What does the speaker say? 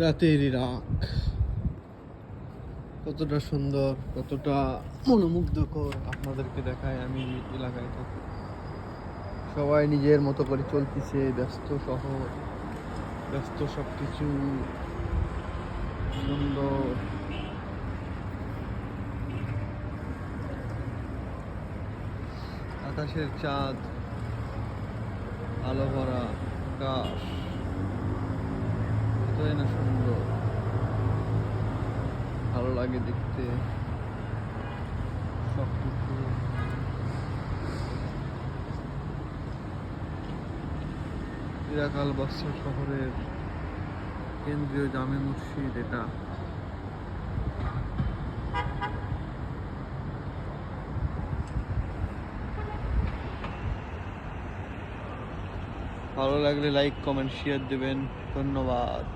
রাতের ইরাক কতটা সুন্দর, কতটা মনোমুগ্ধকর আপনাদেরকে দেখায়। আমি এলাকায় থাকি, সবাই নিজের মতো করে চলতেছে, ব্যস্ত শহর, ব্যস্ত সবকিছু সুন্দর। আকাশের চাঁদ, আলো ভরা আকাশ, কতই না সুন্দর, ভালো লাগে দেখতে সবকিছু। ইরাক আল বাসরা শহরের কেন্দ্রীয় জামে মসজিদ এটা। ভালো লাগলে লাইক, কমেন্ট, শেয়ার দেবেন। ধন্যবাদ।